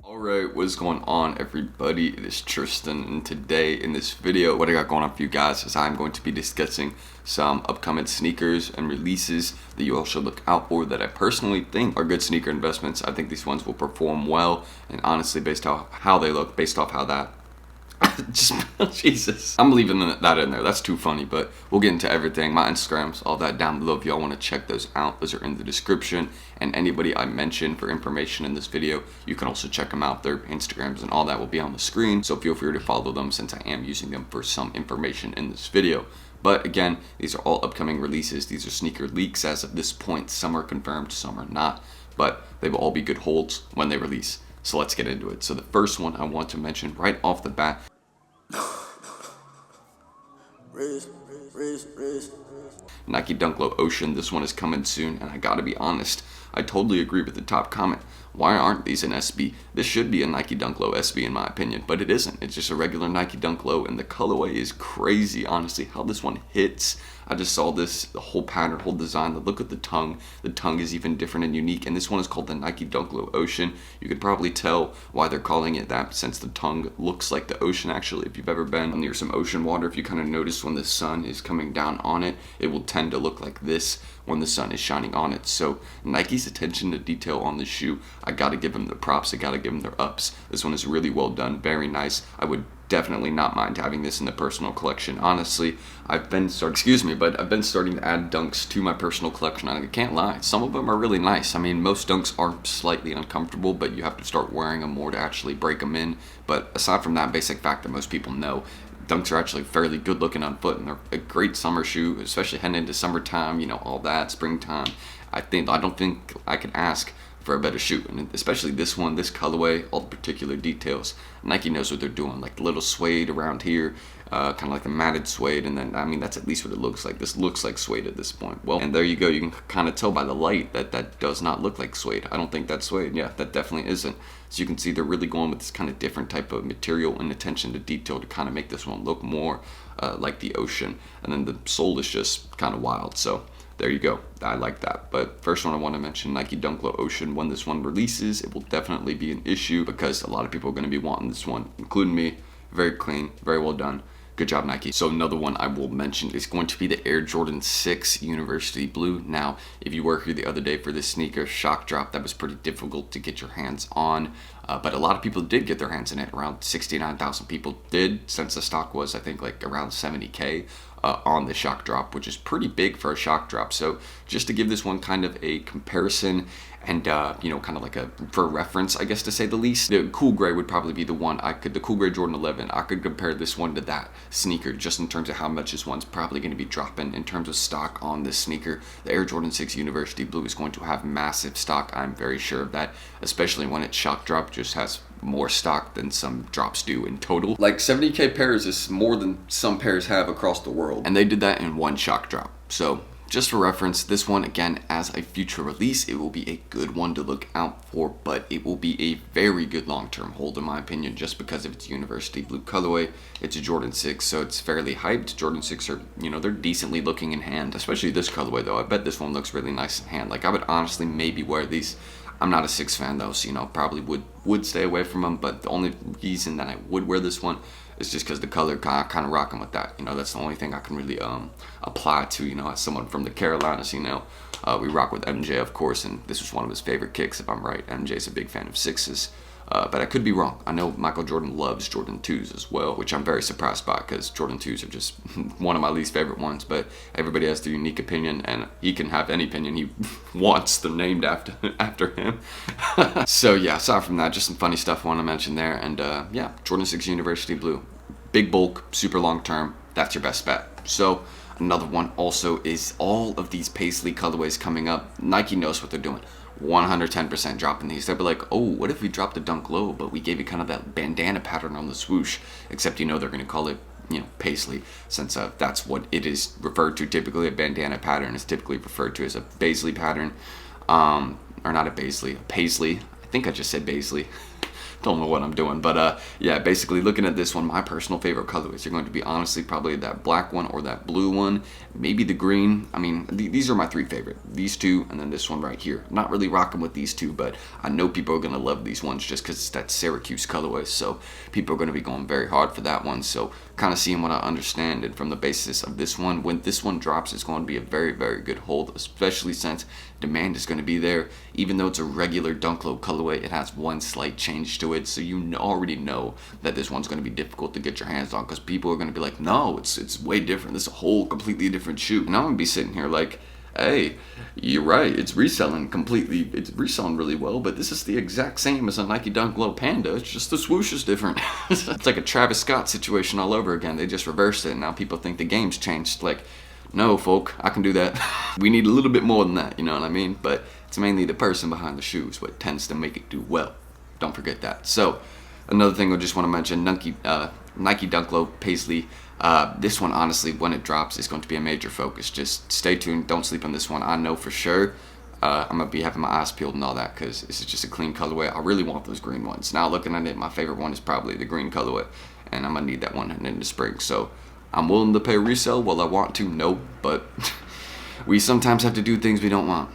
Alright, what's going on everybody? It is Tristan, and today in this video, what I got going on for you guys is I'm going to be discussing some upcoming sneakers and releases that you all should look out for that I personally think are good sneaker investments. I think these ones will perform well, and honestly, based off how they look, based off how that just Jesus, I'm leaving that in there. That's too funny, but we'll get into everything. My Instagrams, all that down below. If y'all want to check those out, those are in the description. And anybody I mention for information in this video, you can also check them out. Their Instagrams and all that will be on the screen, so feel free to follow them since I am using them for some information in this video. But again, these are all upcoming releases. These are sneaker leaks as of this point. Some are confirmed, some are not, but they will all be good holds when they release. So let's get into it. So the first one I want to mention right off the bat, Nike Dunk Low Ocean. This one is coming soon, and I gotta be honest, I totally agree with the top comment. Why aren't these an SB? This should be a Nike Dunk Low SB in my opinion, but it isn't. It's just a regular Nike Dunk Low, and the colorway is crazy, honestly, how this one hits. I just saw this, the whole pattern, whole design, the look at the tongue. The tongue is even different and unique, and this one is called the Nike Dunk Low Ocean. You could probably tell why they're calling it that since the tongue looks like the ocean actually. If you've ever been near some ocean water, if you kind of notice when the sun is coming down on it, it will tend to look like this when the sun is shining on it. So Nike's attention to detail on the shoe, I gotta give them the props, I gotta give them their ups. This one is really well done, very nice. I would definitely not mind having this in the personal collection. Honestly, I've been starting to add dunks to my personal collection, and I can't lie, some of them are really nice. I mean, most dunks are slightly uncomfortable, but you have to start wearing them more to actually break them in. But aside from that basic fact that most people know, dunks are actually fairly good looking on foot, and they're a great summer shoe, especially heading into summertime, you know, all that, springtime. I don't think I can ask for a better shoe, and especially this one, this colorway, all the particular details. Nike knows what they're doing, like the little suede around here, kind of like the matted suede, and then, I mean, that's at least what it looks like. This looks like suede at this point. Well, and there you go, you can kind of tell by the light that that does not look like suede. I don't think that's suede. Yeah, that definitely isn't. So you can see they're really going with this kind of different type of material and attention to detail to kind of make this one look more like the ocean, and then the sole is just kind of wild. So there you go, I like that. But first one I want to mention, Nike Dunk Low Ocean. When this one releases, it will definitely be an issue because a lot of people are going to be wanting this one, including me. Very clean, very well done. Good job, Nike. So another one I will mention is going to be the Air Jordan 6 University Blue. Now, if you were here the other day for this sneaker shock drop, that was pretty difficult to get your hands on. But a lot of people did get their hands in it. Around 69,000 people did, since the stock was, I think, like around 70K on the shock drop, which is pretty big for a shock drop. So just to give this one kind of a comparison and, you know, kind of like for reference, I guess, to say the least, the cool gray would probably be the one the cool gray Jordan 11. I could compare this one to that sneaker just in terms of how much this one's probably going to be dropping in terms of stock on this sneaker. The Air Jordan 6 University Blue is going to have massive stock. I'm very sure of that, especially when its shock drop just has more stock than some drops do in total. Like 70K pairs is more than some pairs have across the world, and they did that in one shock drop. So just for reference, this one, again, as a future release, it will be a good one to look out for, but it will be a very good long-term hold in my opinion, just because of its University Blue colorway. It's a Jordan 6, so it's fairly hyped. Jordan 6 are, you know, they're decently looking in hand, especially this colorway though. I bet this one looks really nice in hand. Like, I would honestly maybe wear these. I'm not a 6 fan though, so, you know, probably would stay away from them, but the only reason that I would wear this one is just because the color kind of rocking with that. You know, that's the only thing I can really apply to, you know, as someone from the Carolinas. You know, we rock with MJ, of course, and this was one of his favorite kicks, if I'm right. MJ's a big fan of 6s. But I could be wrong. I know Michael Jordan loves Jordan 2s as well, which I'm very surprised by because Jordan 2s are just one of my least favorite ones. But everybody has their unique opinion, and he can have any opinion he wants. They're named after him. So yeah, aside from that, just some funny stuff I want to mention there. And yeah, Jordan 6 University Blue. Big bulk, super long term. That's your best bet. So another one also is all of these Paisley colorways coming up. Nike knows what they're doing. 110% dropping these. They'll be like, oh, what if we dropped the Dunk Low, but we gave it kind of that bandana pattern on the swoosh, except, you know, they're going to call it, you know, Paisley, since that's what it is referred to. Typically a bandana pattern is typically referred to as a Paisley pattern, or not a Paisley, a Paisley. I think I just said Paisley. don't know what I'm doing, but yeah, basically looking at this one, my personal favorite colorways are going to be honestly probably that black one or that blue one, maybe the green. I mean, these are my three favorite, these two and then this one right here. I'm not really rocking with these two, but I know people are going to love these ones just because it's that Syracuse colorway, so people are going to be going very hard for that one. So kind of seeing what I understand, and from the basis of this one, when this one drops, it's going to be a very, very good hold, especially since demand is going to be there. Even though it's a regular Dunk Low colorway, it has one slight change to it, so you already know that this one's going to be difficult to get your hands on, because people are going to be like, no, it's way different, this is a whole completely different shoe. And I'm going to be sitting here like, hey, you're right, it's reselling really well, but this is the exact same as a Nike Dunk Low Panda, it's just the swoosh is different. It's like a Travis Scott situation all over again. They just reversed it, and now people think the game's changed. Like, no, folk, I can do that. We need a little bit more than that, you know what I mean? But it's mainly the person behind the shoes what tends to make it do well. Don't forget that. So, another thing I just want to mention, Nike Dunk Low Paisley. This one, honestly, when it drops, is going to be a major focus. Just stay tuned. Don't sleep on this one. I know for sure I'm going to be having my eyes peeled and all that, because this is just a clean colorway. I really want those green ones. Now, looking at it, my favorite one is probably the green colorway, and I'm going to need that one in the spring. So, I'm willing to pay resale. Will I want to? No, but we sometimes have to do things we don't want.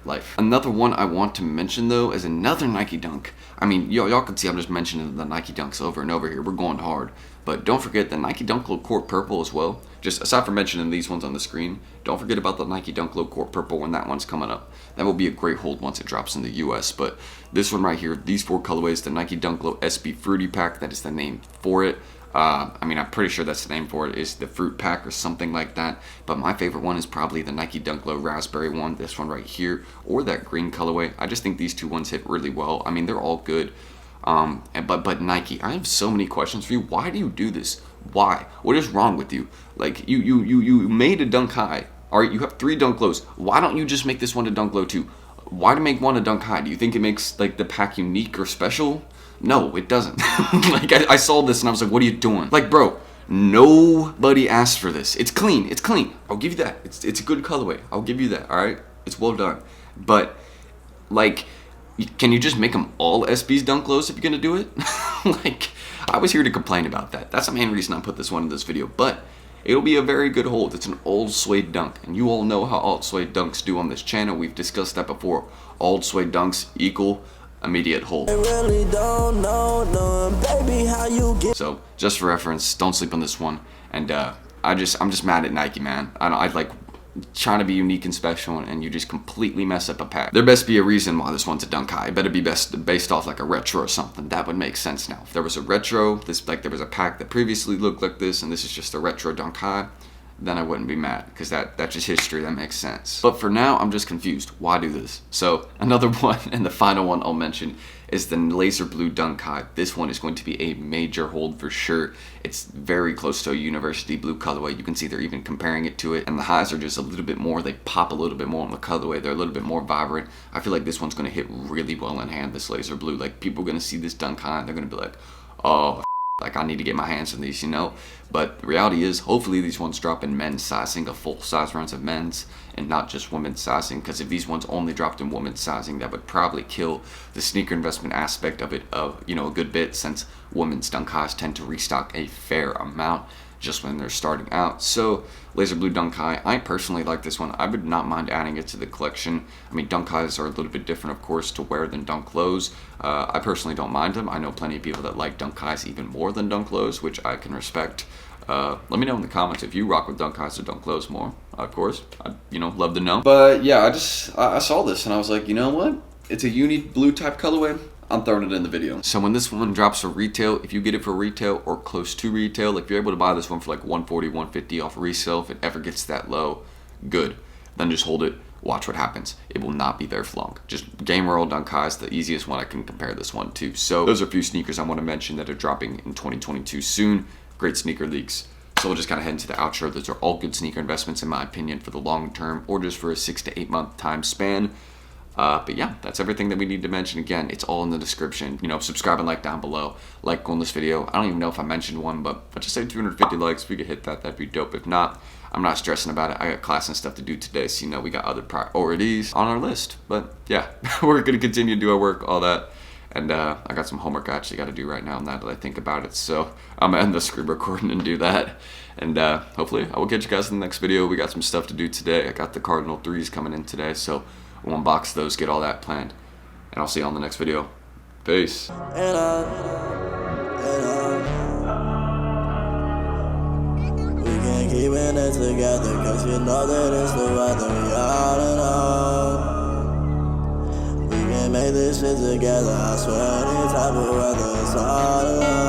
Life. Another one I want to mention though is another Nike Dunk. I mean, y'all can see I'm just mentioning the Nike Dunks over and over here. We're going hard. But don't forget the Nike Dunk Low Court Purple as well. Just aside from mentioning these ones on the screen, don't forget about the Nike Dunk Low Court Purple when that one's coming up. That will be a great hold once it drops in the US. But this one right here, these four colorways, the Nike Dunk Low SB Fruity Pack, that is the name for it. I mean, I'm pretty sure that's the name for it, is the Fruit Pack or something like that. But my favorite one is probably the Nike Dunk Low Raspberry one, this one right here, or that green colorway. I just think these two ones hit really well. I mean, they're all good. But Nike, I have so many questions for you. Why do you do this? Why? What is wrong with you? Like, you made a Dunk High. All right, you have 3 Dunk Lows. Why don't you just make this one a Dunk Low too? Why to make one a Dunk High? Do you think it makes like the pack unique or special? No, it doesn't. Like, I saw this and I was like, what are you doing? Like, bro, nobody asked for this. It's clean. It's clean. I'll give you that. It's a good colorway. I'll give you that, all right? It's well done. But, like, can you just make them all SB's Dunk Lows if you're going to do it? Like, I was here to complain about that. That's the main reason I put this one in this video. But it'll be a very good hold. It's an old suede dunk. And you all know how old suede dunks do on this channel. We've discussed that before. Old suede dunks equal immediate hold. Really don't know, baby, how you get. So just for reference, don't sleep on this one. And I'm just mad at Nike, man. I like trying to be unique and special, and you just completely mess up a pack. There best be a reason why this one's a Dunk High. It better be based off like a retro or something. That would make sense now. If there was a retro, there was a pack that previously looked like this, and this is just a retro Dunk High, then I wouldn't be mad, because that's just history. That makes sense. But for now, I'm just confused. Why do this? So another one, and the final one I'll mention, is the Laser Blue Dunk High. This one is going to be a major hold for sure. It's very close to a university blue colorway. You can see they're even comparing it to it, and the highs are just a little bit more. They pop a little bit more on the colorway. They're a little bit more vibrant. I feel like this one's going to hit really well in hand, this Laser Blue. Like, people are going to see this Dunk High, and they're going to be like, oh, like, I need to get my hands on these, you know? But the reality is, hopefully these ones drop in men's sizing, a full size runs of men's, and not just women's sizing, because if these ones only dropped in women's sizing, that would probably kill the sneaker investment aspect of it, you know, a good bit, since women's Dunk Highs tend to restock a fair amount just when they're starting out. So Laser Blue Dunk High, I personally like this one. I would not mind adding it to the collection. I mean, Dunk Highs are a little bit different, of course, to wear than Dunk Lows. I personally don't mind them. I know plenty of people that like Dunk Highs even more than Dunk Lows, which I can respect. Let me know in the comments if you rock with Dunk Highs or Dunk Lows more. Of course, I'd, you know, love to know. But yeah, I saw this and I was like, you know what? It's a unique blue type colorway. I'm throwing it in the video. So when this one drops for retail, if you get it for retail or close to retail, if you're able to buy this one for like $140, $150 off resale, if it ever gets that low, good. Then just hold it, watch what happens. It will not be there for long. Just Game World Dunk Highs, the easiest one I can compare this one to. So those are a few sneakers I want to mention that are dropping in 2022 soon. Great sneaker leaks. So we'll just kind of head into the outro. Those are all good sneaker investments in my opinion for the long term, or just for a 6 to 8 month time span. But yeah, that's everything that we need to mention. Again, it's all in the description. You know, subscribe and like down below. Like on this video. I don't even know if I mentioned one, but let's just say 250 likes. If we could hit that, that'd be dope. If not, I'm not stressing about it. I got class and stuff to do today, so you know we got other priorities on our list. But yeah, we're gonna continue to do our work, all that. And I got some homework I actually got to do right now now that I think about it. So I'm going to end the screen recording and do that. And hopefully I will catch you guys in the next video. We got some stuff to do today. I got the Cardinal 3s coming in today. So we'll unbox those, get all that planned. And I'll see you on the next video. Peace. Keeping it together, cause you know that it's the weather, we all alone. We can make this shit together, I swear any type of weather, it's all alone.